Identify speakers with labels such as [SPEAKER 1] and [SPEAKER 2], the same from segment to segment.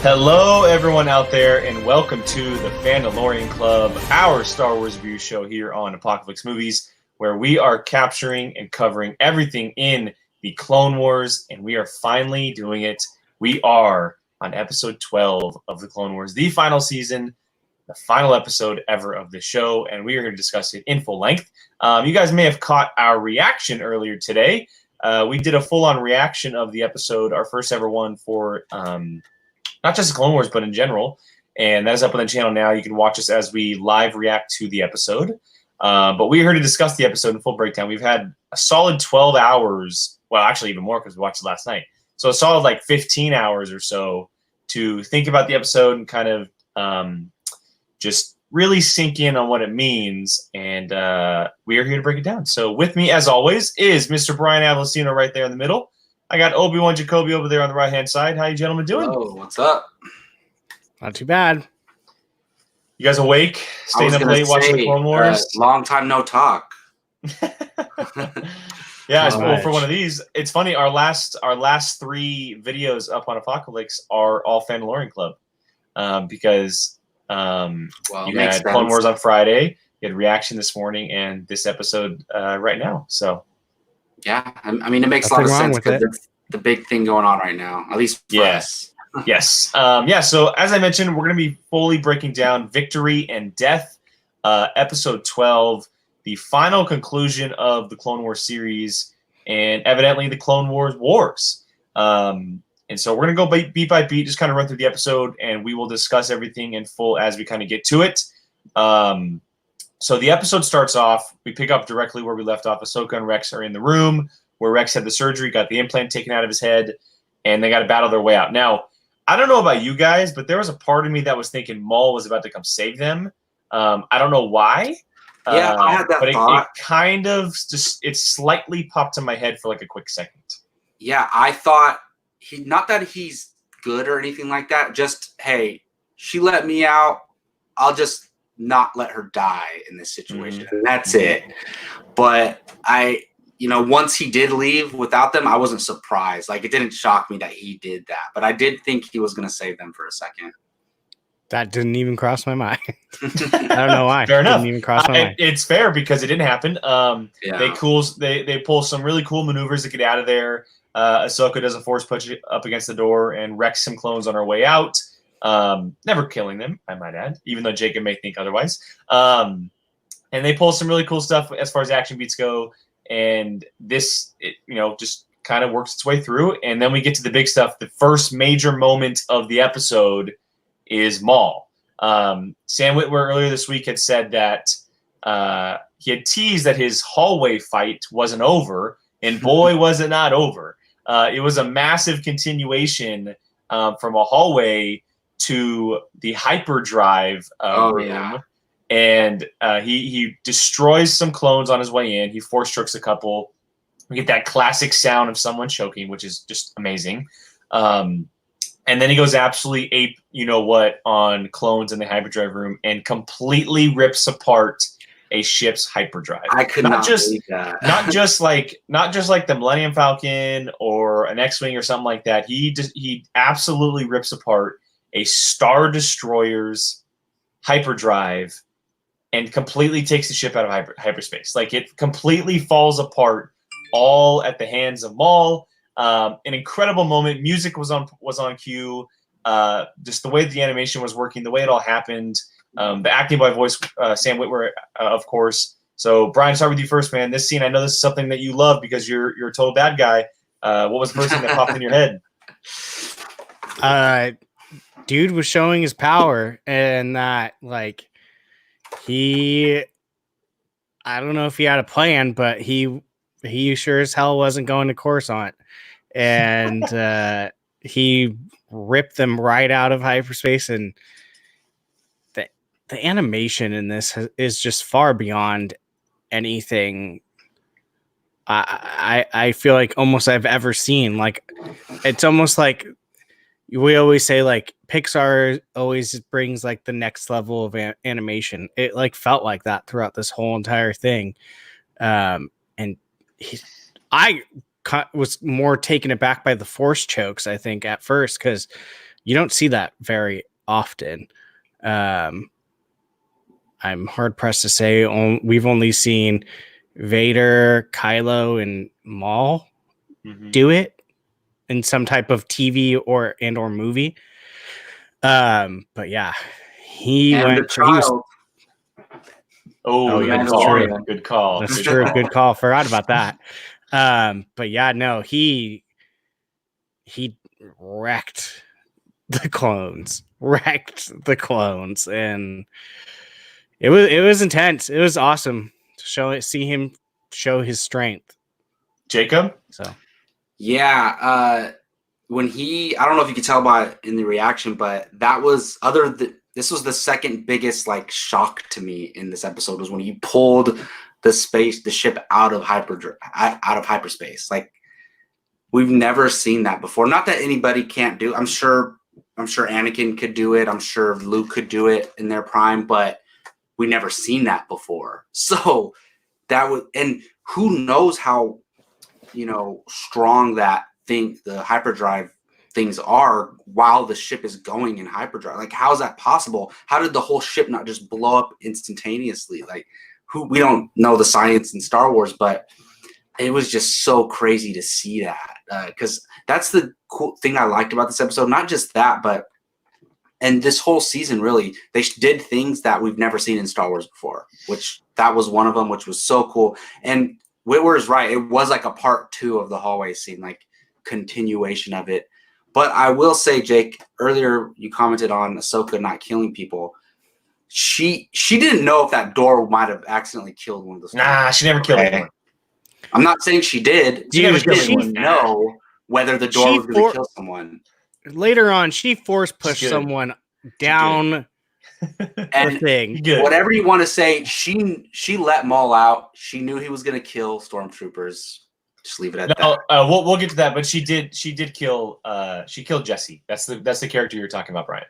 [SPEAKER 1] Hello, everyone out there, and welcome to the Fandalorian Club, our Star Wars review show here on Apocaflix Movies, where we are capturing and covering everything in the Clone Wars, and we are finally doing it. We are on episode 12 of the Clone Wars, the final season, the final episode ever of the show, and we are going to discuss it in full length. You guys may have caught our reaction earlier today. We did a full-on reaction of the episode, our first ever one for not just the Clone Wars, but in general. And that is up on the channel now. You can watch us as we live react to the episode. But we're here to discuss the episode in full breakdown. We've had a solid 12 hours. Well, actually even more because we watched it last night. So a solid like 15 hours or so to think about the episode and kind of just really sink in on what it means. And we are here to break it down. So with me, as always, is Mr. Brian Avellino right there in the middle. I got Obi-Wan Jacoby over there on the right-hand side. How you gentlemen doing?
[SPEAKER 2] Oh, what's up?
[SPEAKER 3] Not too bad.
[SPEAKER 1] You guys awake? Staying up late watching the Clone Wars?
[SPEAKER 2] Long time no talk.
[SPEAKER 1] Yeah, well, for one of these, it's funny. Our last three videos up on Apocaflix are all Fandalorian Club, because you had Clone Wars on Friday, you had reaction this morning, and this episode right now. So.
[SPEAKER 2] Yeah, I mean, it makes a lot of sense because it's the big thing going on right now, at least for us.
[SPEAKER 1] Yes. Yeah, so as I mentioned, we're going to be fully breaking down Victory and Death, episode 12, the final conclusion of the Clone Wars series, and evidently the Clone Wars wars. And so we're going to go beat by beat, just kind of run through the episode, and we will discuss everything in full as we kind of get to it. So the episode starts off, we pick up directly where we left off. Ahsoka and Rex are in the room where Rex had the surgery, got the implant taken out of his head, and they got to battle their way out. Now, I don't know about you guys, but there was a part of me that was thinking Maul was about to come save them. I don't know why.
[SPEAKER 2] Yeah, I had that thought.
[SPEAKER 1] It kind of just, it slightly popped in my head for like a quick second.
[SPEAKER 2] Yeah, I thought, not that he's good or anything like that, just, hey, she let me out, I'll just not let her die in this situation. And that's it. But once he did leave without them, I wasn't surprised. Like, it didn't shock me that he did that. But I did think he was going to save them for a second.
[SPEAKER 3] That didn't even cross my mind. I don't know why.
[SPEAKER 1] Fair enough.
[SPEAKER 3] Didn't even cross my mind.
[SPEAKER 1] It's fair because it didn't happen.
[SPEAKER 2] Yeah.
[SPEAKER 1] They pull some really cool maneuvers to get out of there. Ahsoka does a force push up against the door and wrecks some clones on her way out. Never killing them, I might add, even though Jacob may think otherwise. And they pull some really cool stuff as far as action beats go. And this, just kind of works its way through. And then we get to the big stuff. The first major moment of the episode is Maul. Sam Witwer earlier this week had said that he had teased that his hallway fight wasn't over. And boy, was it not over. It was a massive continuation from a hallway to the hyperdrive room.
[SPEAKER 2] Yeah.
[SPEAKER 1] And he destroys some clones on his way in. He force chokes a couple. We get that classic sound of someone choking, which is just amazing. And then he goes absolutely ape, on clones in the hyperdrive room and completely rips apart a ship's hyperdrive.
[SPEAKER 2] I could not believe that.
[SPEAKER 1] not just like the Millennium Falcon or an X-Wing or something like that. He absolutely rips apart a Star Destroyer's hyperdrive and completely takes the ship out of hyperspace. Like, it completely falls apart all at the hands of Maul. An incredible moment. Music was on cue. Just the way the animation was working, the way it all happened. The acting by voice, Sam Witwer, of course. So, Brian, start with you first, man. This scene, I know this is something that you love because you're a total bad guy. What was the first thing that popped in your head?
[SPEAKER 3] Dude was showing his power, and that, like, I don't know if he had a plan, but he sure as hell wasn't going to Coruscant. And he ripped them right out of hyperspace, and the animation in this is just far beyond anything I feel like almost I've ever seen. Like, it's almost like we always say, like, Pixar always brings like the next level of animation. It like felt like that throughout this whole entire thing. And I was more taken aback by the force chokes, I think, at first, because You don't see that very often. I'm hard pressed to say we've only seen Vader, Kylo, and Maul do it in some type of TV or movie. But yeah, he
[SPEAKER 2] And
[SPEAKER 3] went.
[SPEAKER 2] the child.
[SPEAKER 1] Oh,
[SPEAKER 3] yeah,
[SPEAKER 1] that's
[SPEAKER 3] true.
[SPEAKER 1] true. Good call.
[SPEAKER 3] That's
[SPEAKER 1] Good
[SPEAKER 3] true.
[SPEAKER 1] call.
[SPEAKER 3] Good call. Forgot about that. But yeah, no, he wrecked the clones, and it was intense. It was awesome to see him show his strength.
[SPEAKER 1] Jacob?
[SPEAKER 3] So
[SPEAKER 2] Yeah, when I don't know if you could tell by in the reaction, but that was this was the second biggest like shock to me in this episode was when he pulled the ship out of hyperspace. Like we've never seen that before. Not that anybody can't do. I'm sure Anakin could do it. I'm sure Luke could do it in their prime, but we never seen that before. So that was, and who knows how, strong that thing, the hyperdrive things are while the ship is going in hyperdrive. Like, how is that possible? How did the whole ship not just blow up instantaneously? Like, we don't know the science in Star Wars, but it was just so crazy to see that. Because that's the cool thing I liked about this episode. Not just that, but and this whole season, really, they did things that we've never seen in Star Wars before, which that was one of them, which was so cool. And Whitwer is right. It was like a part 2 of the hallway scene, like continuation of it. But I will say, Jake, earlier you commented on Ahsoka not killing people. She didn't know if that door might have accidentally killed one of those.
[SPEAKER 1] Nah, she never killed anyone.
[SPEAKER 2] I'm not saying she did.
[SPEAKER 1] She never killed
[SPEAKER 2] didn't
[SPEAKER 1] anyone.
[SPEAKER 2] know whether the door was going to kill someone.
[SPEAKER 3] Later on, she force pushed someone down
[SPEAKER 2] and
[SPEAKER 3] thing.
[SPEAKER 2] Whatever you want to say, she let Maul out. She knew he was going to kill stormtroopers. Just leave it at that.
[SPEAKER 1] We'll get to that, but she did kill. She killed Jesse. That's the character you're talking about, Brian.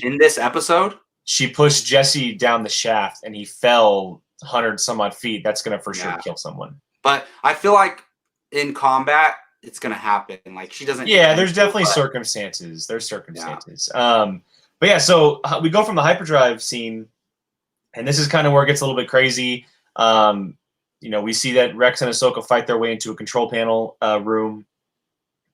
[SPEAKER 2] In this episode,
[SPEAKER 1] she pushed Jesse down the shaft, and he fell 100 some odd feet. That's gonna for sure kill someone.
[SPEAKER 2] But I feel like in combat, it's gonna happen. Like she doesn't.
[SPEAKER 1] Yeah, there's definitely circumstances. There's circumstances. Yeah. But yeah, so we go from the hyperdrive scene, and this is kind of where it gets a little bit crazy. We see that Rex and Ahsoka fight their way into a control panel room,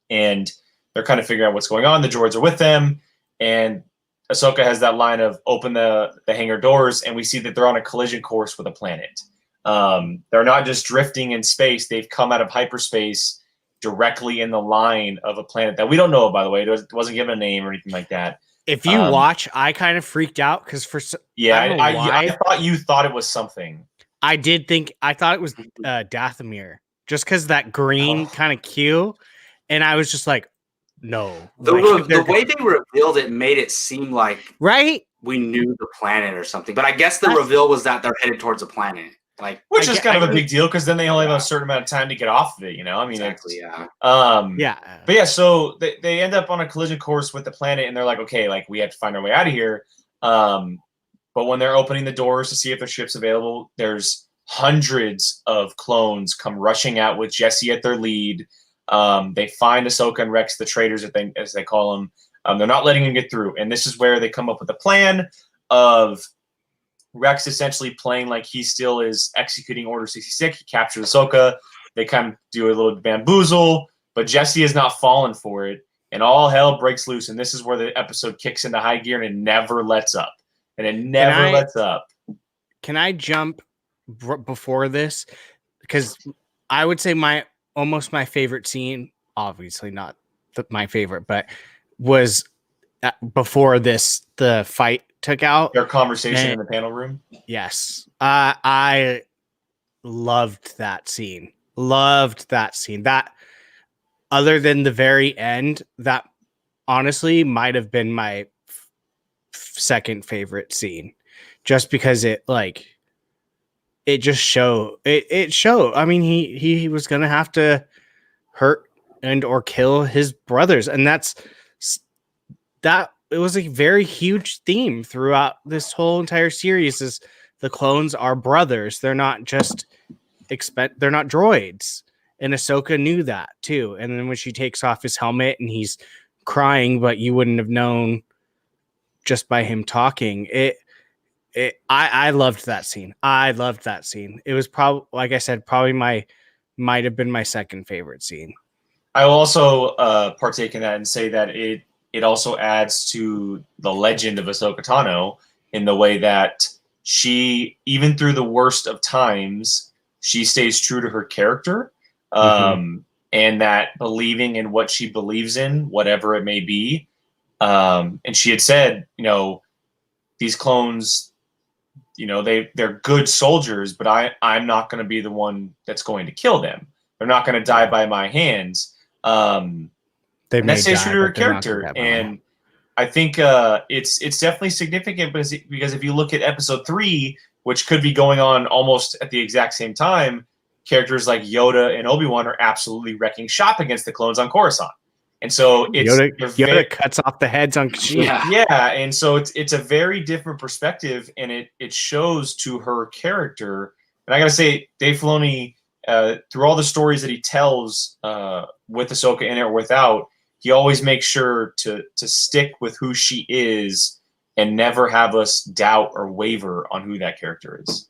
[SPEAKER 1] and they're kind of figuring out what's going on. The droids are with them, and Ahsoka has that line of open the hangar doors, and we see that they're on a collision course with a planet. They're not just drifting in space. They've come out of hyperspace directly in the line of a planet that we don't know, by the way. It wasn't given a name or anything like that.
[SPEAKER 3] If you watch, I kind of freaked out because
[SPEAKER 1] I thought you thought it was something.
[SPEAKER 3] I thought it was Dathomir, just because that green kind of cue, and I was just like, no.
[SPEAKER 2] The way they revealed it made it seem like we knew the planet or something. But I guess the reveal was that they're headed towards a planet,
[SPEAKER 1] which is kind of a big deal because then they only have a certain amount of time to get off of it. I mean,
[SPEAKER 2] exactly, yeah.
[SPEAKER 1] But yeah, so they end up on a collision course with the planet, and they're like, okay, like we have to find our way out of here. But when they're opening the doors to see if the ship's available, there's hundreds of clones come rushing out with Jesse at their lead. They find Ahsoka and Rex, the traitors, as they call them. They're not letting them get through. And this is where they come up with a plan of Rex essentially playing like he still is executing Order 66. He captures Ahsoka. They kind of do a little bamboozle, but Jesse has not fallen for it. And all hell breaks loose. And this is where the episode kicks into high gear, and it never lets up. Lets up.
[SPEAKER 3] Can I jump before this? Because I would say almost my favorite scene, obviously not my favorite, but was before this, the fight took out.
[SPEAKER 1] Their conversation in the panel room?
[SPEAKER 3] Yes. I loved that scene. That, other than the very end, that honestly might have been my second favorite scene, just because it just showed. I mean, he was gonna have to hurt and or kill his brothers, and that it was a very huge theme throughout this whole entire series. Is the clones are brothers? They're not just they're not droids, and Ahsoka knew that too. And then when she takes off his helmet and he's crying, but you wouldn't have known just by him talking. I loved that scene. I loved that scene. It was probably, like I said, might have been my second favorite scene.
[SPEAKER 1] I will also partake in that and say that it also adds to the legend of Ahsoka Tano in the way that she, even through the worst of times, she stays true to her character, and that believing in what she believes in, whatever it may be. And she had said, these clones, they're good soldiers, but I'm not going to be the one that's going to kill them. They're not going to die by my hands. And that stays true to her character. And I think it's definitely significant because if you look at episode 3, which could be going on almost at the exact same time, characters like Yoda and Obi-Wan are absolutely wrecking shop against the clones on Coruscant. And so
[SPEAKER 3] Yoda cuts off the heads on Kashyyyk.
[SPEAKER 1] Yeah, and so it's a very different perspective, and it shows to her character. And I gotta say, Dave Filoni, through all the stories that he tells with Ahsoka in it or without, he always makes sure to stick with who she is and never have us doubt or waver on who that character is.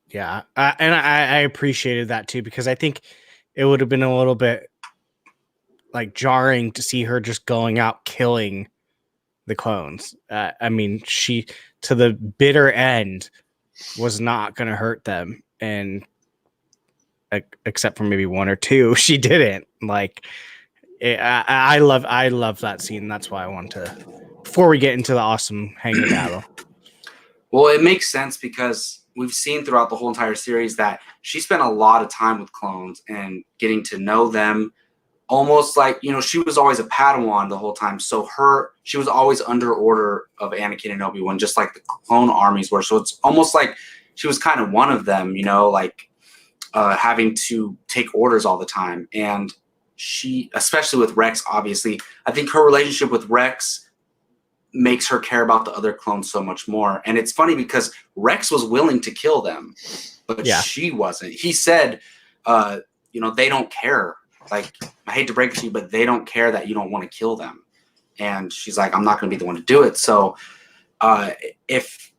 [SPEAKER 3] Yeah, and I appreciated that too, because I think it would have been a little bit like jarring to see her just going out killing the clones. I mean, she to the bitter end was not going to hurt them, and except for maybe one or two, she didn't. Like, I love that scene. That's why I want to. Before we get into the awesome hangar battle.
[SPEAKER 2] Well, it makes sense because we've seen throughout the whole entire series that she spent a lot of time with clones and getting to know them. Almost like, she was always a Padawan the whole time. So she was always under order of Anakin and Obi-Wan, just like the clone armies were. So it's almost like she was kind of one of them, having to take orders all the time. And she, especially with Rex, obviously, I think her relationship with Rex makes her care about the other clones so much more. And it's funny because Rex was willing to kill them, but she wasn't. He said, they don't care. Like, I hate to break it to you, but they don't care that you don't want to kill them. And she's like, I'm not going to be the one to do it. So if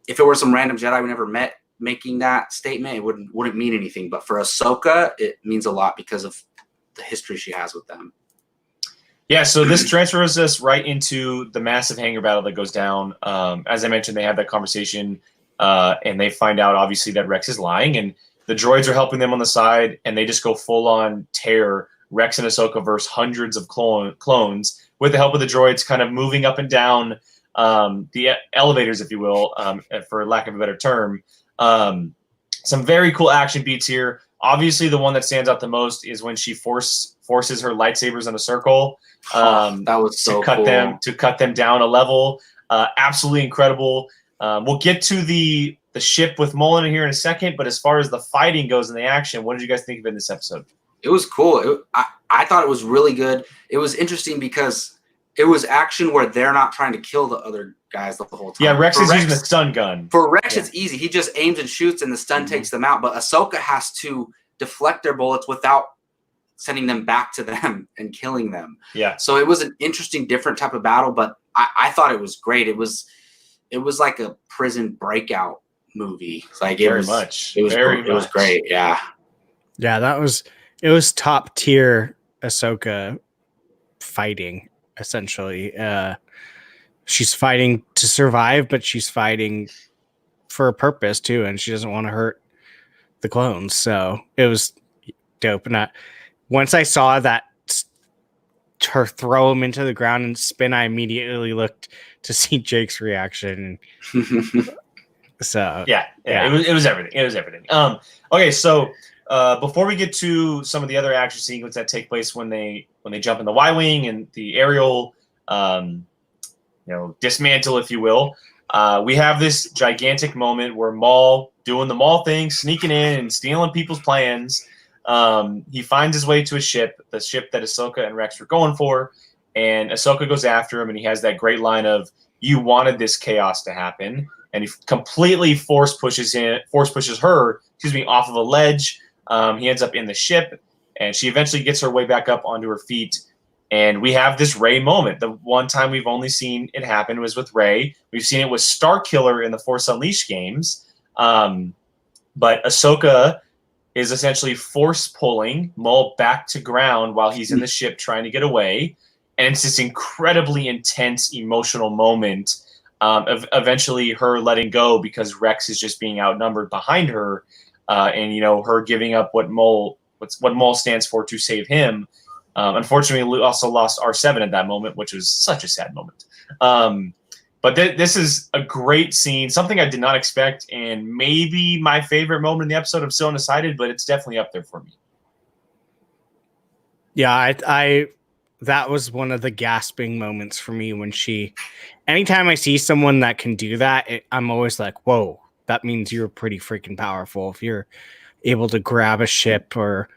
[SPEAKER 2] it were some random Jedi we never met making that statement, it wouldn't mean anything. But for Ahsoka, it means a lot because of the history she has with them.
[SPEAKER 1] Yeah, so this transfers us right into the massive hangar battle that goes down. As I mentioned, they have that conversation, and they find out, obviously, that Rex is lying, and the droids are helping them on the side, and they just go full-on tear Rex and Ahsoka versus hundreds of clones with the help of the droids kind of moving up and down the elevators, if you will, for lack of a better term. Some very cool action beats here. Obviously, the one that stands out the most is when she forces her lightsabers in a circle.
[SPEAKER 2] That was so cool.
[SPEAKER 1] To cut them down a level. Absolutely incredible. We'll get to the ship with Maul in here in a second, but as far as the fighting goes in the action, what did you guys think of it in this episode?
[SPEAKER 2] It was cool. I thought it was really good. It was interesting because it was action where they're not trying to kill the other guys the whole time.
[SPEAKER 1] Yeah, Rex is using the stun gun.
[SPEAKER 2] For Rex, it's easy. He just aims and shoots, and the stun takes them out. But Ahsoka has to deflect their bullets without sending them back to them and killing them.
[SPEAKER 1] Yeah.
[SPEAKER 2] So it was an interesting, different type of battle, but I thought it was great. It was like a prison breakout movie. Like it was great. Yeah.
[SPEAKER 3] Yeah, it was top tier Ahsoka fighting, essentially. She's fighting to survive, but she's fighting for a purpose too, and she doesn't want to hurt the clones. So it was dope. And once I saw that her throw him into the ground and spin, I immediately looked to see Jake's reaction. So
[SPEAKER 1] yeah. It was everything. It was everything. Okay, so before we get to some of the other action sequences that take place when they jump in the Y-wing and the aerial dismantle, if you will, we have this gigantic moment where Maul doing the Maul thing, sneaking in and stealing people's plans. He finds his way to a ship, the ship that Ahsoka and Rex were going for, and Ahsoka goes after him, and he has that great line of, "You wanted this chaos to happen," and he completely force pushes her, off of a ledge. He ends up in the ship, and she eventually gets her way back up onto her feet, And we have this Rey moment. The one time we've only seen it happen was with Rey. We've seen it with Starkiller in the Force Unleashed games. But Ahsoka is essentially force pulling Maul back to ground while he's in the ship trying to get away. And it's this incredibly intense emotional moment of eventually her letting go because Rex is just being outnumbered behind her. And, her giving up what Maul stands for to save him. Unfortunately, we also lost R7 at that moment, which was such a sad moment. But this is a great scene, something I did not expect, and maybe my favorite moment in the episode. I'm still undecided, but it's definitely up there for me.
[SPEAKER 3] Yeah, I that was one of the gasping moments for me when anytime I see someone that can do that, I'm always like, whoa, that means you're pretty freaking powerful. If you're able to grab a ship or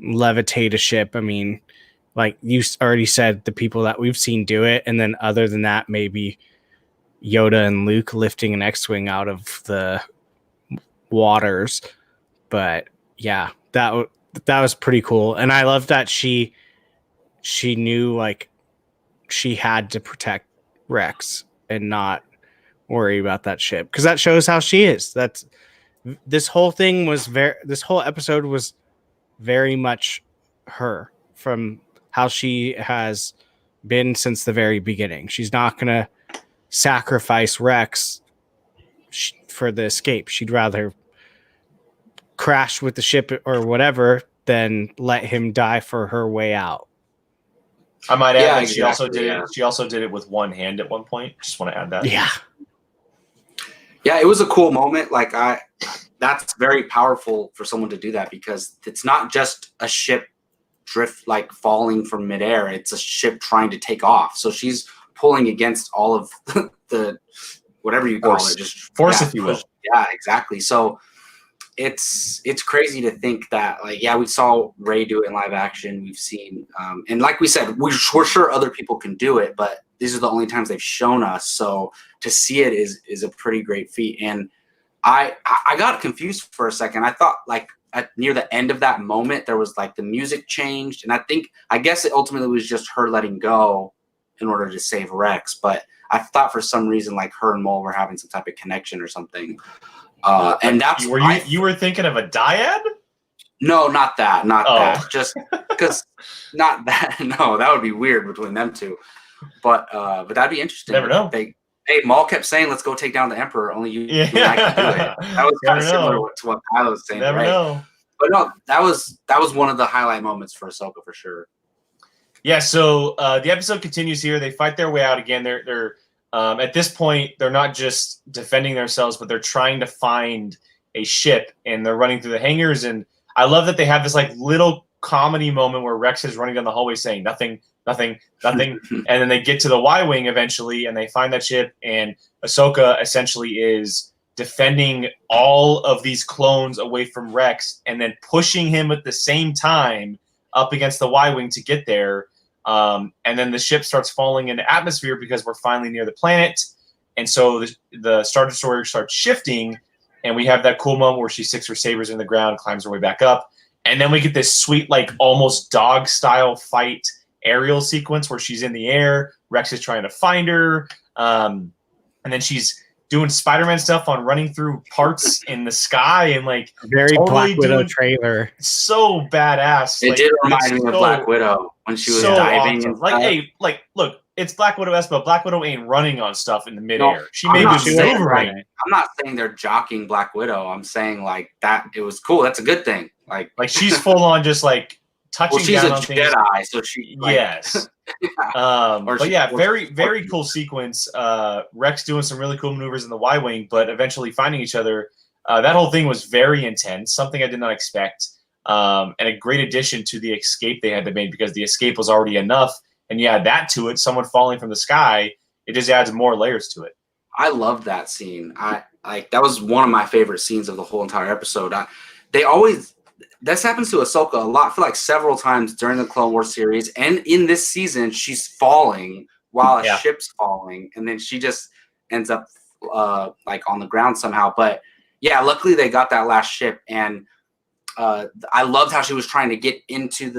[SPEAKER 3] levitate a ship, I mean, like you already said, the people that we've seen do it, and then other than that, maybe Yoda and Luke lifting an X-Wing out of the waters. But yeah, that was pretty cool. And I love that she knew like she had to protect Rex and not worry about that ship, because that shows how she is. This whole episode was very much her, from how she has been since the very beginning. She's not going to sacrifice Rex for the escape. She'd rather crash with the ship or whatever than let him die for her way out.
[SPEAKER 1] I might add that she also did it. She also did it with one hand at one point. Just want to add that.
[SPEAKER 2] Yeah, it was a cool moment. Like that's very powerful for someone to do that, because it's not just a ship drift, like falling from midair. It's a ship trying to take off. So she's pulling against all of the whatever you call it, just
[SPEAKER 1] force, if you will.
[SPEAKER 2] Yeah, exactly. So it's crazy to think that, like, yeah, we saw Rey do it in live action. We've seen, and like we said, we're sure other people can do it, but these are the only times they've shown us. So to see it is a pretty great feat. And I got confused for a second. I thought, like, near the end of that moment, there was like the music changed, and I guess it ultimately was just her letting go in order to save Rex. But I thought for some reason, like, her and Maul were having some type of connection or something. And that's
[SPEAKER 1] you were thinking of a dyad?
[SPEAKER 2] No, not that. That. Just because not that. No, that would be weird between them two. But that'd be interesting.
[SPEAKER 1] Never know.
[SPEAKER 2] Maul kept saying, "Let's go take down the Emperor." Only you and I can do it. That was kind of similar to what Kylo was saying.
[SPEAKER 1] Never know.
[SPEAKER 2] But no, that was one of the highlight moments for Ahsoka for sure.
[SPEAKER 1] Yeah. So the episode continues here. They fight their way out again. They're at this point, they're not just defending themselves, but they're trying to find a ship, and they're running through the hangars. And I love that they have this like little comedy moment where Rex is running down the hallway saying nothing. And then they get to the Y-Wing eventually, and they find that ship, and Ahsoka essentially is defending all of these clones away from Rex and then pushing him at the same time up against the Y-Wing to get there. And then the ship starts falling into atmosphere because we're finally near the planet. And so the Star Destroyer starts shifting, and we have that cool moment where she sticks her sabers in the ground, climbs her way back up. And then we get this sweet, like, almost dog-style fight aerial sequence where she's in the air. Rex is trying to find her. And then she's doing Spider-Man stuff on running through parts in the sky, and like
[SPEAKER 3] very totally Black Widow trailer.
[SPEAKER 1] So badass.
[SPEAKER 2] It did remind me of Black Widow when she was diving.
[SPEAKER 1] Awesome. Like, hey, like, look, it's Black Widow-esque, but Black Widow ain't running on stuff in the midair.
[SPEAKER 2] No,
[SPEAKER 1] she may be maneuvering.
[SPEAKER 2] I'm not saying they're jockeying Black Widow. I'm saying, like, that it was cool. That's a good thing. Like
[SPEAKER 1] she's full on just like touching down on things.
[SPEAKER 2] She's a Jedi, so she
[SPEAKER 1] yes. But yeah, very cool sequence. Rex doing some really cool maneuvers in the Y-Wing, but eventually finding each other. That whole thing was very intense, something I did not expect, and a great addition to the escape they had to make, because the escape was already enough, and you add that to it, someone falling from the sky, it just adds more layers to it.
[SPEAKER 2] I love that scene. That was one of my favorite scenes of the whole entire episode. This happens to Ahsoka a lot. I feel like several times during the Clone Wars series and in this season, she's falling while a ship's falling, and then she just ends up like on the ground somehow. But yeah, luckily they got that last ship, and I loved how she was trying to get into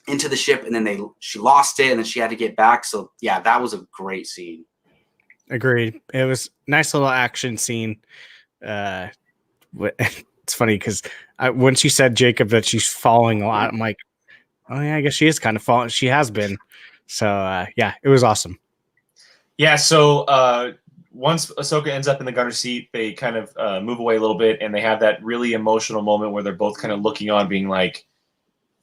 [SPEAKER 2] into the ship, and then she lost it, and then she had to get back. So yeah, that was a great scene.
[SPEAKER 3] Agreed. It was a nice little action scene. It's funny because once you said, Jacob, that she's falling a lot, I'm like, oh yeah, I guess she is kind of falling. She has been. So yeah, it was awesome.
[SPEAKER 1] Yeah. So once Ahsoka ends up in the gunner seat, they kind of move away a little bit, and they have that really emotional moment where they're both kind of looking on, being like,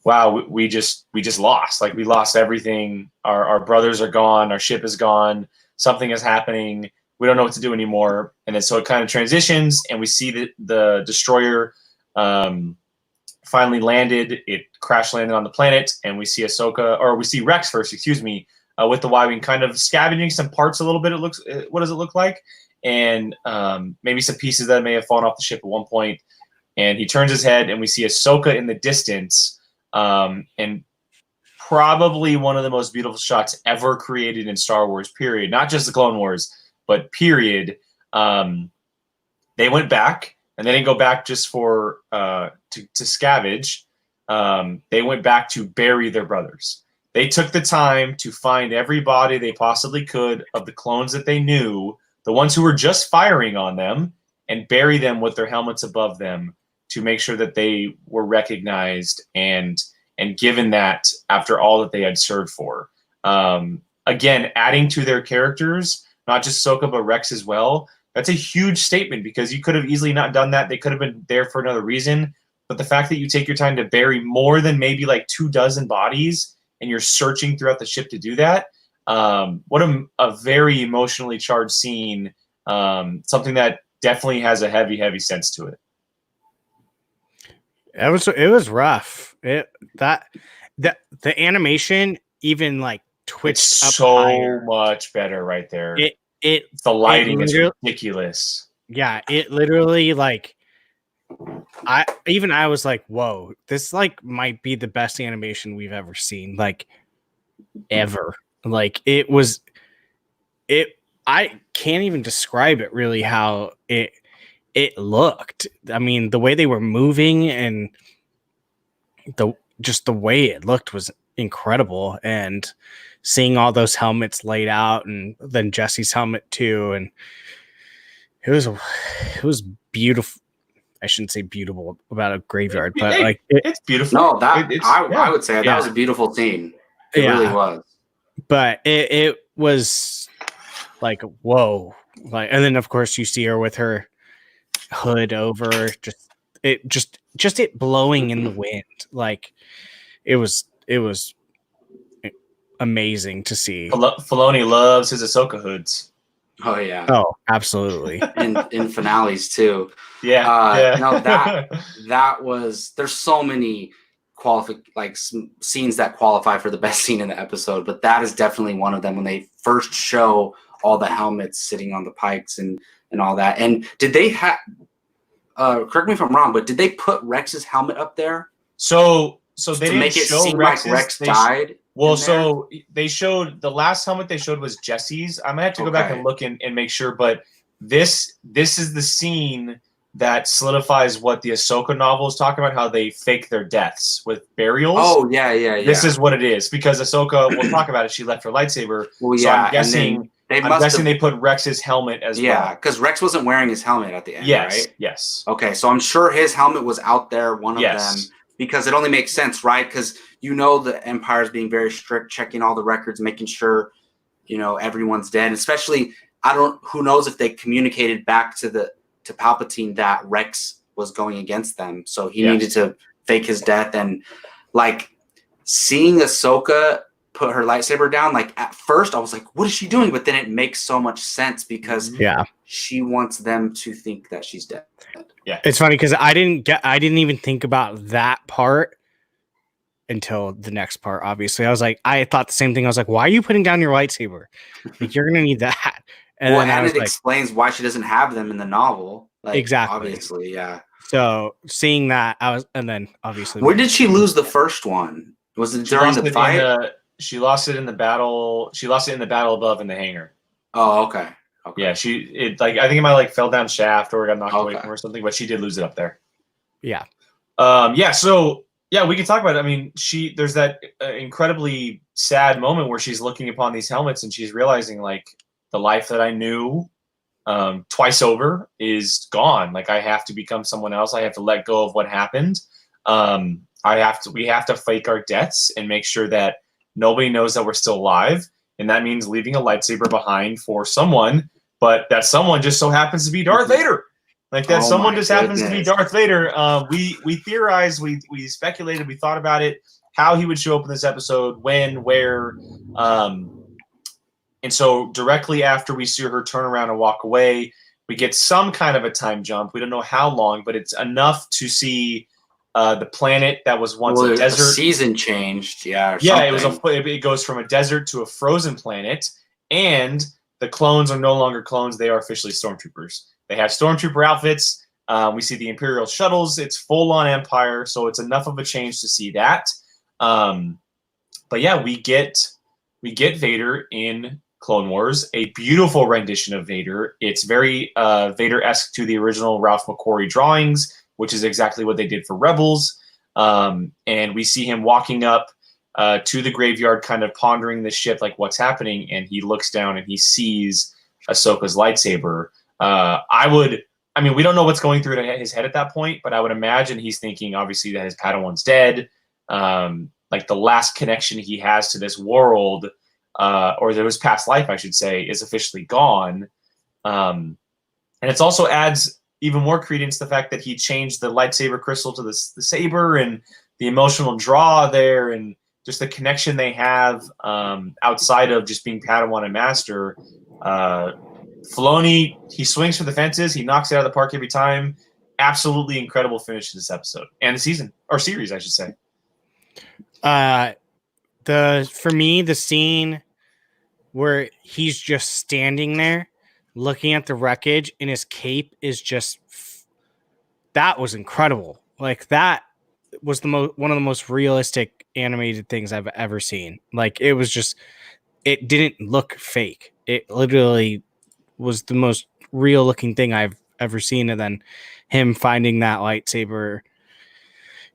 [SPEAKER 1] wow, we just lost. Like, we lost everything. Our brothers are gone. Our ship is gone. Something is happening. We don't know what to do anymore. And then so it kind of transitions, and we see the destroyer finally landed. It crash landed on the planet, and we see Rex first, with the Y-wing kind of scavenging some parts a little bit. What does it look like? And maybe some pieces that may have fallen off the ship at one point. And he turns his head, and we see Ahsoka in the distance. And probably one of the most beautiful shots ever created in Star Wars, period. Not just the Clone Wars, but period. They went back, and they didn't go back just for to scavenge. They went back to bury their brothers. They took the time to find every body they possibly could of the clones that they knew, the ones who were just firing on them, and bury them with their helmets above them to make sure that they were recognized and given that after all that they had served for. Again, adding to their characters, not just Ahsoka, but Rex as well. That's a huge statement, because you could have easily not done that. They could have been there for another reason. But the fact that you take your time to bury more than maybe like 24 bodies, and you're searching throughout the ship to do that, what a very emotionally charged scene. Something that definitely has a heavy, heavy sense to it.
[SPEAKER 3] It was rough. The animation even like twitched up
[SPEAKER 1] so
[SPEAKER 3] higher.
[SPEAKER 1] Much better right there.
[SPEAKER 3] The
[SPEAKER 1] lighting is ridiculous.
[SPEAKER 3] Yeah, it literally, like, I was like, whoa, this like might be the best animation we've ever seen, like ever. Like, I can't even describe it really how it looked. I mean, the way they were moving and the way it looked was incredible. And seeing all those helmets laid out, and then Jesse's helmet too, and it was beautiful. I shouldn't say beautiful about a graveyard, but
[SPEAKER 1] it's beautiful.
[SPEAKER 2] No, I would say that was a beautiful scene. It really was. But
[SPEAKER 3] it was like, whoa. Like, and then of course you see her with her hood over, just it blowing in the wind. Like, it was amazing to see.
[SPEAKER 1] Filoni loves his Ahsoka hoods.
[SPEAKER 2] Oh yeah.
[SPEAKER 3] Oh, absolutely.
[SPEAKER 2] in finales too.
[SPEAKER 1] Yeah.
[SPEAKER 2] No, that was. There's so many scenes that qualify for the best scene in the episode, but that is definitely one of them, when they first show all the helmets sitting on the pikes and all that. And did they have? Correct me if I'm wrong, but did they put Rex's helmet up there?
[SPEAKER 1] So they
[SPEAKER 2] to
[SPEAKER 1] didn't
[SPEAKER 2] make it
[SPEAKER 1] show
[SPEAKER 2] seem
[SPEAKER 1] Rex's,
[SPEAKER 2] like Rex died.
[SPEAKER 1] Well, so they showed the last helmet they showed was Jesse's. I might have to go back and look and make sure, but this is the scene that solidifies what the Ahsoka novel is talking about, how they fake their deaths with burials.
[SPEAKER 2] Oh, yeah.
[SPEAKER 1] This is what it is, because Ahsoka, we'll talk about it, she left her lightsaber.
[SPEAKER 2] Well,
[SPEAKER 1] so I'm guessing they put Rex's helmet as well.
[SPEAKER 2] Yeah, because Rex wasn't wearing his helmet at the end, right?
[SPEAKER 1] Yes.
[SPEAKER 2] Okay, so I'm sure his helmet was out there, one of them, because it only makes sense, right? Because the Empire is being very strict, checking all the records, making sure, everyone's dead. Especially, who knows if they communicated back to Palpatine that Rex was going against them. So he needed to fake his death. And like, seeing Ahsoka put her lightsaber down, like, at first I was like, what is she doing? But then it makes so much sense, because she wants them to think that she's dead.
[SPEAKER 3] Yeah. It's funny because I didn't even think about that part until the next part. Obviously, I thought the same thing. I was like, why are you putting down your lightsaber? Like, you're gonna need that. And
[SPEAKER 2] it explains why she doesn't have them in the novel. Like,
[SPEAKER 3] exactly.
[SPEAKER 2] Obviously, yeah.
[SPEAKER 3] So seeing that, and then obviously,
[SPEAKER 2] where did she lose the first one? Was it during the fight?
[SPEAKER 1] She lost it in the battle. She lost it in the battle above in the hangar.
[SPEAKER 2] Oh, okay.
[SPEAKER 1] Yeah, I think it might fell down shaft or got knocked away from her or something, but she did lose it up there.
[SPEAKER 3] Yeah.
[SPEAKER 1] So Yeah, we can talk about it. I mean, there's that incredibly sad moment where she's looking upon these helmets and she's realizing like the life that I knew twice over is gone. Like I have to become someone else. I have to let go of what happened. We have to fake our deaths and make sure that nobody knows that we're still alive. And that means leaving a lightsaber behind for someone, but that someone just so happens to be Darth Vader. Like that someone just happens to be Darth Vader. We theorized, we speculated, we thought about it, how he would show up in this episode, when, where, and so directly after we see her turn around and walk away, we get some kind of a time jump. We don't know how long, but it's enough to see the planet that was once a desert.
[SPEAKER 2] The season changed, yeah.
[SPEAKER 1] It goes from a desert to a frozen planet, and the clones are no longer clones; they are officially stormtroopers. They have stormtrooper outfits. We see the Imperial shuttles. It's full-on Empire, so it's enough of a change to see that. But yeah, we get Vader in Clone Wars, a beautiful rendition of Vader. It's very Vader-esque to the original Ralph McQuarrie drawings, which is exactly what they did for Rebels. And we see him walking up to the graveyard, kind of pondering the ship, like what's happening, and he looks down and he sees Ahsoka's lightsaber. We don't know what's going through his head at that point, but I would imagine he's thinking, obviously, that his Padawan's dead. Like the last connection he has to this world, or his past life, I should say, is officially gone. And it also adds even more credence to the fact that he changed the lightsaber crystal to the saber, and the emotional draw there, and just the connection they have outside of just being Padawan and Master. Filoni, he swings for the fences. He knocks it out of the park every time. Absolutely incredible finish to this episode and the season, or series, I should say.
[SPEAKER 3] For me, the scene where he's just standing there looking at the wreckage and his cape is just, that was incredible. Like that was one of the most realistic animated things I've ever seen. Like it was just, it didn't look fake. It literally was the most real looking thing I've ever seen. And then him finding that lightsaber,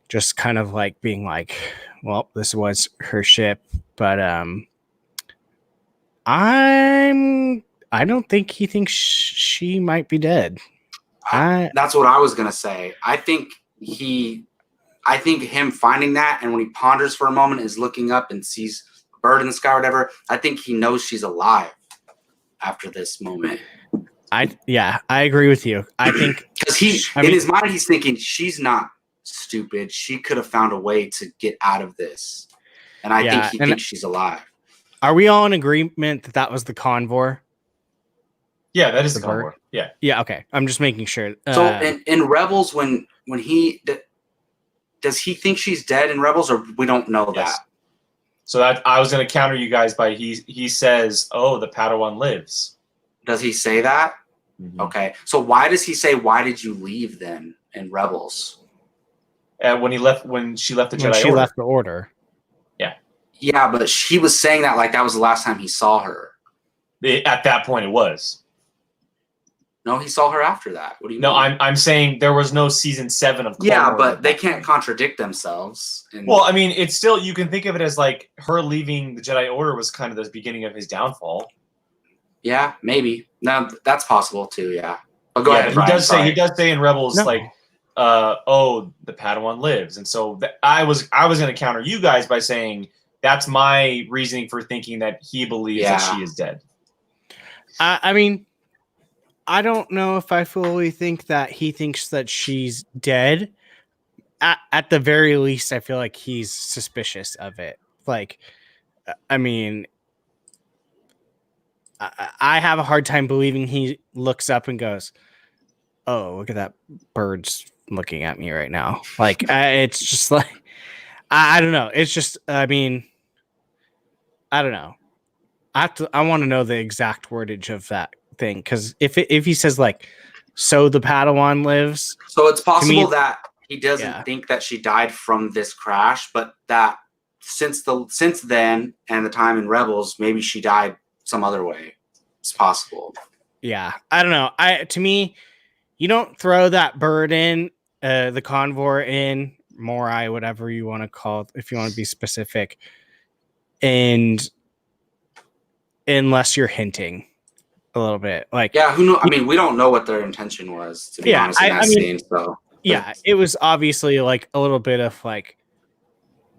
[SPEAKER 3] just kind of like being like, well, this was her ship, but I don't think he thinks she might be dead.
[SPEAKER 2] That's what I was gonna say. I think him finding that, and when he ponders for a moment, is looking up and sees a bird in the sky or whatever, I think he knows she's alive after this moment.
[SPEAKER 3] I agree with you. I think
[SPEAKER 2] because his mind, he's thinking she's not stupid. She could have found a way to get out of this, and I think he thinks she's alive.
[SPEAKER 3] Are we all in agreement that was the convor?
[SPEAKER 1] Yeah, that is the convor. Yeah.
[SPEAKER 3] Yeah. Okay. I'm just making sure.
[SPEAKER 2] So in Rebels, when he does he think she's dead in Rebels, or we don't know that?
[SPEAKER 1] So that I was going to counter you guys by he says, "Oh, the Padawan lives."
[SPEAKER 2] Does he say that? Mm-hmm. Okay. So why does he say, "Why did you leave then in Rebels"?
[SPEAKER 1] When she left the Jedi Order.
[SPEAKER 3] She left the Order.
[SPEAKER 1] Yeah.
[SPEAKER 2] Yeah, but he was saying that like that was the last time he saw her.
[SPEAKER 1] At that point, it was.
[SPEAKER 2] No, he saw her after that. What do you mean?
[SPEAKER 1] No, I'm saying there was no season 7 of Clone Wars.
[SPEAKER 2] But they can't contradict themselves.
[SPEAKER 1] Well, I mean, it's still, you can think of it as like her leaving the Jedi Order was kind of the beginning of his downfall.
[SPEAKER 2] Yeah, maybe. No, that's possible too. Yeah, but go ahead.
[SPEAKER 1] Brian, he does say in Rebels the Padawan lives, and so I was going to counter you guys by saying that's my reasoning for thinking that he believes that she is dead.
[SPEAKER 3] I mean, I don't know if I fully think that he thinks that she's dead. At the very least, I feel like he's suspicious of it. Like, I mean, I have a hard time believing he looks up and goes, "Oh, look at that bird's looking at me right now." Like, it's just like, I don't know. It's just, I mean, I don't know. I want to know the exact wordage of that thing, because if he says like, "So the Padawan lives,"
[SPEAKER 2] so it's possible that he doesn't think that she died from this crash, but that since then and the time in Rebels, maybe she died some other way. It's possible.
[SPEAKER 3] Yeah, I don't know. To me, you don't throw that bird in, the convor in Morai, whatever you want to call it, if you want to be specific. And unless you're hinting a little bit, like,
[SPEAKER 2] yeah, who knows? I mean, we don't know what their intention was, to be honest, in that scene. So
[SPEAKER 3] yeah, it was obviously like a little bit of like,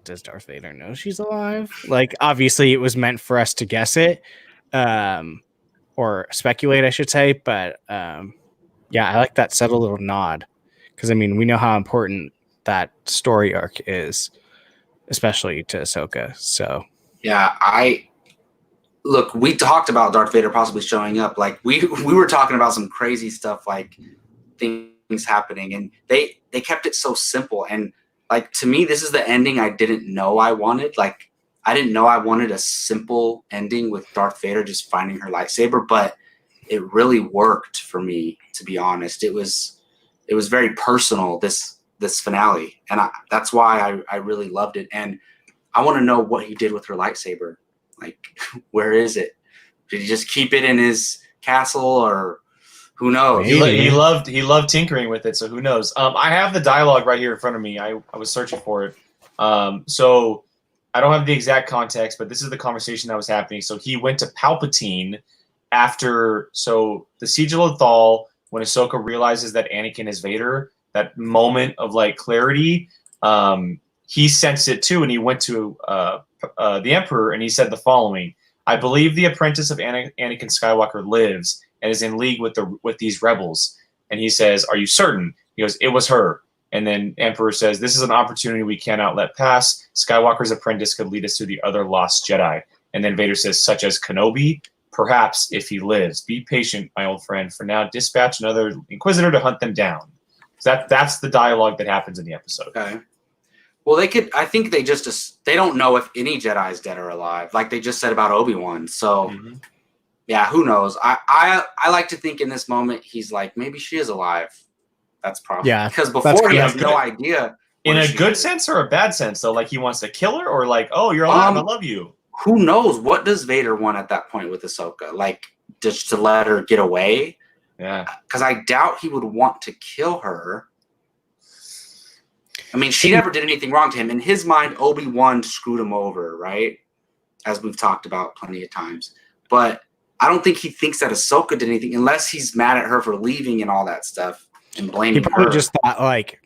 [SPEAKER 3] does Darth Vader know she's alive? Like, obviously, it was meant for us to guess it, or speculate, I should say. But yeah, I like that subtle little nod because I mean, we know how important that story arc is, especially to Ahsoka. So
[SPEAKER 2] yeah, look, we talked about Darth Vader possibly showing up. Like we were talking about some crazy stuff, like things happening, and they kept it so simple. And like, to me, this is the ending I didn't know I wanted. Like, I didn't know I wanted a simple ending with Darth Vader just finding her lightsaber, but it really worked for me, to be honest. It was very personal, this finale, and that's why I really loved it. And I want to know what he did with her lightsaber. Like, where is it? Did he just keep it in his castle, or who knows?
[SPEAKER 1] He loved tinkering with it, so who knows? I have the dialogue right here in front of me. I was searching for it. So I don't have the exact context, but this is the conversation that was happening. So he went to Palpatine after the Siege of Lothal, when Ahsoka realizes that Anakin is Vader, that moment of like clarity, he sensed it too, and he went to the Emperor and he said the following: "I believe the apprentice of Anakin Skywalker lives and is in league with these rebels." And he says, "Are you certain?" He goes, "It was her." And then Emperor says, "This is an opportunity we cannot let pass. Skywalker's apprentice could lead us to the other lost Jedi." And then Vader says, "Such as Kenobi? Perhaps, if he lives. Be patient, my old friend. For now, dispatch another Inquisitor to hunt them down." So that's the dialogue that happens in the episode.
[SPEAKER 2] Okay. Well, I think they don't know if any Jedi's dead or alive, like they just said about Obi-Wan. So, yeah, who knows? I like to think in this moment, he's like, maybe she is alive. That's probably, because before he has no idea.
[SPEAKER 1] In a good sense or a bad sense, though? Like he wants to kill her, or like, oh, you're alive, I love you.
[SPEAKER 2] Who knows? What does Vader want at that point with Ahsoka? Like, just to let her get away?
[SPEAKER 1] Yeah.
[SPEAKER 2] Because I doubt he would want to kill her. I mean, she never did anything wrong to him. In his mind, Obi-Wan screwed him over, right? As we've talked about plenty of times. But I don't think he thinks that Ahsoka did anything, unless he's mad at her for leaving and all that stuff and blaming her.
[SPEAKER 3] He probably just thought, like,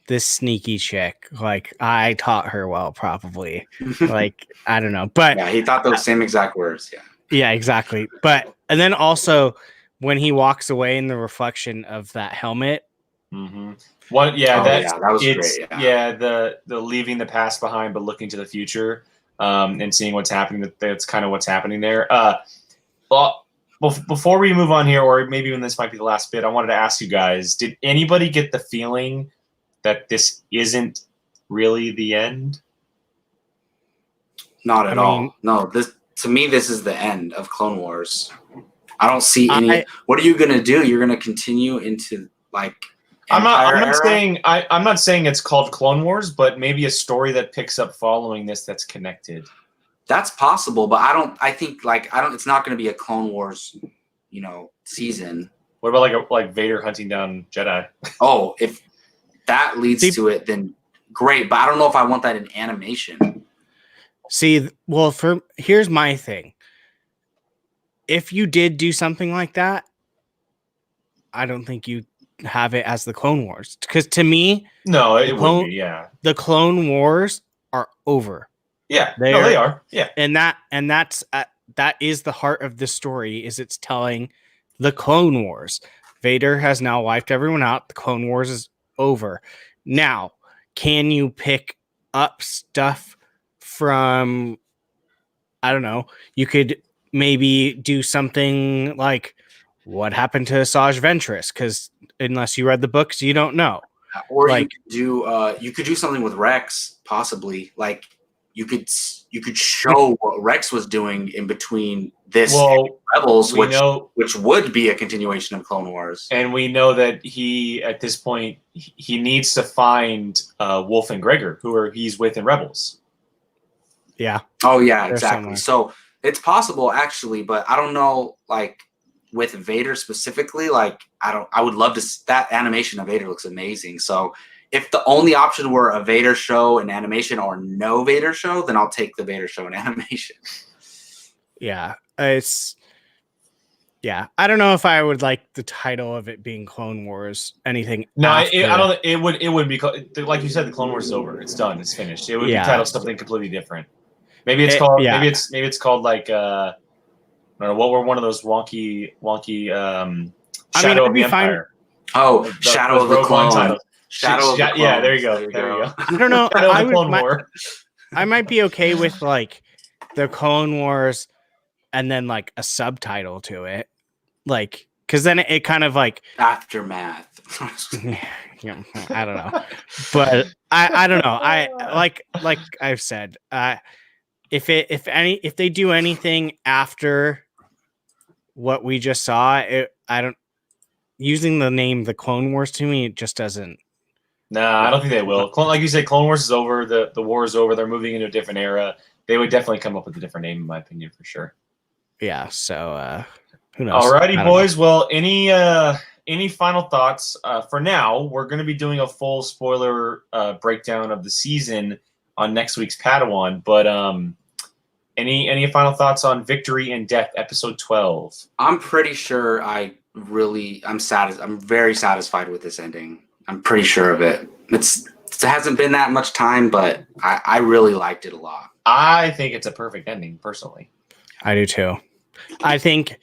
[SPEAKER 3] this sneaky chick, like, I taught her well, probably. Like, I don't know. But
[SPEAKER 2] yeah, he thought those same exact words. Yeah.
[SPEAKER 3] Yeah, exactly. But, and then also when he walks away in the reflection of that helmet.
[SPEAKER 1] Mm-hmm. That
[SPEAKER 2] was great.
[SPEAKER 1] Yeah, the leaving the past behind but looking to the future, and seeing what's happening. That's kind of what's happening there. Well, before we move on here, or maybe when this might be the last bit, I wanted to ask you guys: did anybody get the feeling that this isn't really the end?
[SPEAKER 2] Not at all. No, to me, this is the end of Clone Wars. I don't see any. What are you gonna do? You're gonna continue into like. I'm
[SPEAKER 1] not saying it's called Clone Wars, but maybe a story that picks up following this that's connected.
[SPEAKER 2] That's possible, but I think it's not going to be a Clone Wars, season.
[SPEAKER 1] What about like Vader hunting down Jedi?
[SPEAKER 2] Oh, if that leads to it, then great. But I don't know if I want that in animation.
[SPEAKER 3] See, well, here's my thing. If you did do something like that, I don't think you have it as the Clone Wars, because to me,
[SPEAKER 1] no, it wouldn't be. Yeah,
[SPEAKER 3] the Clone Wars are over.
[SPEAKER 1] Yeah, they are. Yeah,
[SPEAKER 3] and that is the heart of the story. Is it's telling the Clone Wars. Vader has now wiped everyone out. The Clone Wars is over. Now, can you pick up stuff from? I don't know. You could maybe do something like what happened to Asajj Ventress, because unless you read the books, you don't know.
[SPEAKER 2] Or you could do something with Rex, possibly. Like you could show what Rex was doing in between this and Rebels, which would be a continuation of Clone Wars.
[SPEAKER 1] And we know that he, at this point, he needs to find Wolf and Gregor, who he's with in Rebels.
[SPEAKER 3] Yeah.
[SPEAKER 2] Oh yeah, exactly. So it's possible actually, but I don't know, like with Vader specifically, like I would love to. That animation of Vader looks amazing. So if the only option were a Vader show in animation or no Vader show, then I'll take the Vader show in animation.
[SPEAKER 3] Yeah, I don't know if I would like the title of it being Clone Wars. Anything?
[SPEAKER 1] No,
[SPEAKER 3] after.
[SPEAKER 1] I don't. It would be like you said. The Clone Wars is over. It's done. It's finished. It would be titled something completely different. Maybe it's called. Yeah. Maybe it's called like. I don't know. What were one of those wonky Shadow of the Empire?
[SPEAKER 2] Oh, Shadow of the Clone.
[SPEAKER 1] Shadow of the Clone. Yeah, there you go. There you go.
[SPEAKER 3] I don't know. I might be okay with like the Clone Wars and then like a subtitle to it, like, because then it kind of like
[SPEAKER 2] Aftermath.
[SPEAKER 3] Yeah, I don't know, but I don't know. I like I've said, if they do anything after what we just saw, using the name the Clone Wars to me, it just doesn't.
[SPEAKER 1] Nah, I don't think they will. Like you said, Clone Wars is over. The war is over. They're moving into a different era. They would definitely come up with a different name, in my opinion, for sure.
[SPEAKER 3] Yeah. So who knows?
[SPEAKER 1] Alrighty, boys. Well, any final thoughts? For now, we're going to be doing a full spoiler breakdown of the season on next week's Padawan. But any final thoughts on Victory and Death, episode 12?
[SPEAKER 2] I'm pretty sure I'm very satisfied with this ending. I'm pretty sure of it. It hasn't been that much time, but I really liked it a lot.
[SPEAKER 1] I think it's a perfect ending, personally.
[SPEAKER 3] I do too. I think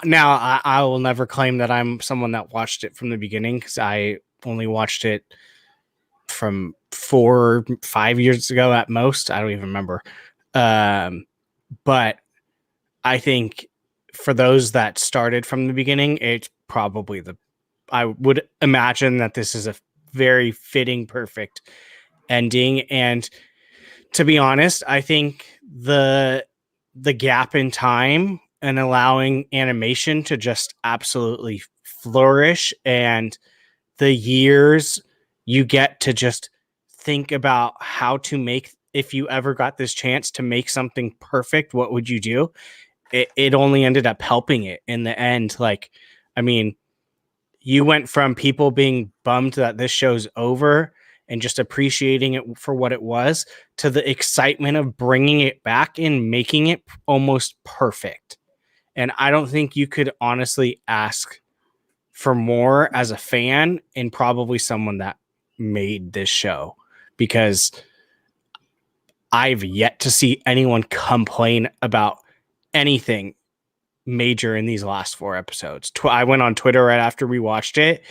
[SPEAKER 3] now I will never claim that I'm someone that watched it from the beginning, because I only watched it from 4 or 5 years ago at most. I don't even remember. But I think for those that started from the beginning, it's probably I would imagine that this is a very fitting, perfect ending. And to be honest, I think the gap in time and allowing animation to just absolutely flourish, and the years you get to just think about how to make, if you ever got this chance to make something perfect, what would you do? It only ended up helping it in the end. Like, I mean, you went from people being bummed that this show's over and just appreciating it for what it was, to the excitement of bringing it back and making it almost perfect. And I don't think you could honestly ask for more as a fan, and probably someone that made this show, because I've yet to see anyone complain about anything major in these last 4 episodes. I went on Twitter right after we watched it,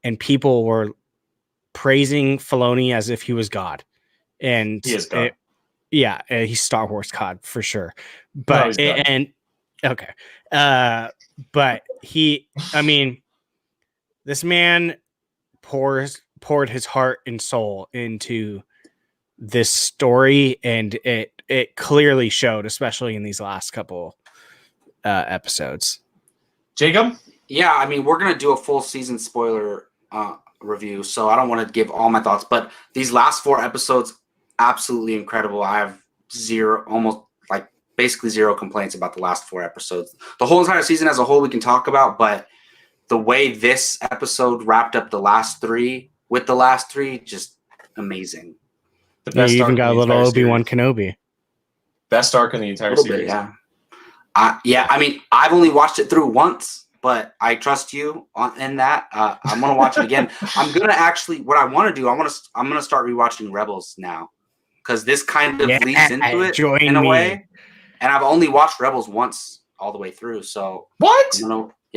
[SPEAKER 3] and people were praising Filoni as if he was God. And
[SPEAKER 1] he is God.
[SPEAKER 3] He's Star Wars God for sure. But but this man poured his heart and soul into this story, and it clearly showed, especially in these last couple episodes.
[SPEAKER 1] Jacob?
[SPEAKER 2] Yeah, I mean, we're gonna do a full season spoiler review, so I don't want to give all my thoughts, but these last 4 episodes, absolutely incredible. I have basically zero complaints about the last 4 episodes. The whole entire season as a whole we can talk about, but the way this episode wrapped up the last 3 with the last 3, just amazing.
[SPEAKER 3] The best you even got a little Obi-Wan Kenobi.
[SPEAKER 1] Best arc in the entire series.
[SPEAKER 2] Bit, yeah. I mean, I've only watched it through once, but I trust you in that. I'm gonna watch it again. I'm gonna actually, what I want to do, I'm gonna start rewatching Rebels now, because this kind of leads into it in a way. And I've only watched Rebels once all the way through. So
[SPEAKER 1] what?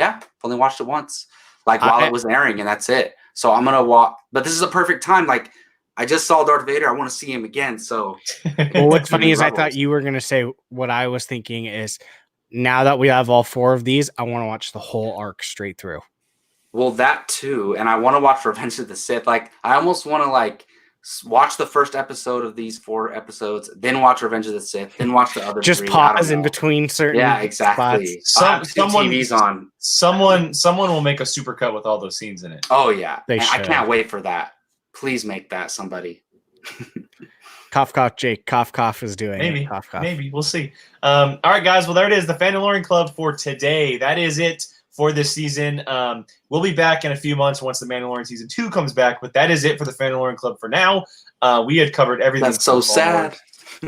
[SPEAKER 2] I've only watched it once, while it was airing, and that's it. So I'm gonna watch. But this is a perfect time. Like, I just saw Darth Vader. I want to see him again. So,
[SPEAKER 3] well, what's funny is I thought you were gonna say what I was thinking is, now that we have all 4 of these, I want to watch the whole arc straight through.
[SPEAKER 2] Well, that too, and I want to watch Revenge of the Sith. Like, I almost want to watch the first episode of these 4 episodes, then watch Revenge of the Sith, then watch the other.
[SPEAKER 3] Just
[SPEAKER 2] 3.
[SPEAKER 3] Pause in between certain.
[SPEAKER 2] Yeah, exactly. TVs on.
[SPEAKER 1] Someone will make a supercut with all those scenes in it.
[SPEAKER 2] Oh yeah, I can't wait for that. Please make that, somebody.
[SPEAKER 3] Cough, cough, Jake. Cough, cough is doing
[SPEAKER 1] maybe.
[SPEAKER 3] Cough, cough.
[SPEAKER 1] Maybe. We'll see. All right, guys. Well, there it is. The Fandalorian Club for today. That is it for this season. We'll be back in a few months once the Mandalorian season 2 comes back, but that is it for the Fandalorian Club for now. We had covered everything.
[SPEAKER 2] That's so sad.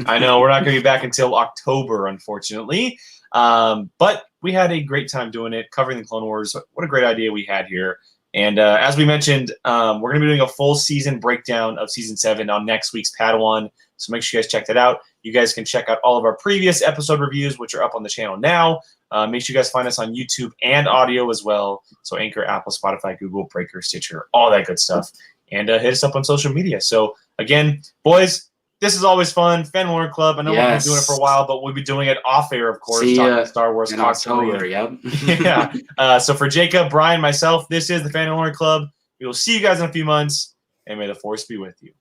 [SPEAKER 1] I know we're not going to be back until October, unfortunately. But we had a great time doing it, covering the Clone Wars. What a great idea we had here. And as we mentioned, we're going to be doing a full season breakdown of Season 7 on next week's Padawan. So make sure you guys check that out. You guys can check out all of our previous episode reviews, which are up on the channel now. Make sure you guys find us on YouTube and audio as well. So Anchor, Apple, Spotify, Google, Breaker, Stitcher, all that good stuff. And hit us up on social media. So again, boys, this is always fun. Fandalorian Club. I know we've been doing it for a while, but we'll be doing it off air, of course. Talking Star Wars
[SPEAKER 2] in October. Yep.
[SPEAKER 1] Yeah. So for Jacob, Brian, myself, this is the Fandalorian Club. We will see you guys in a few months, and may the Force be with you.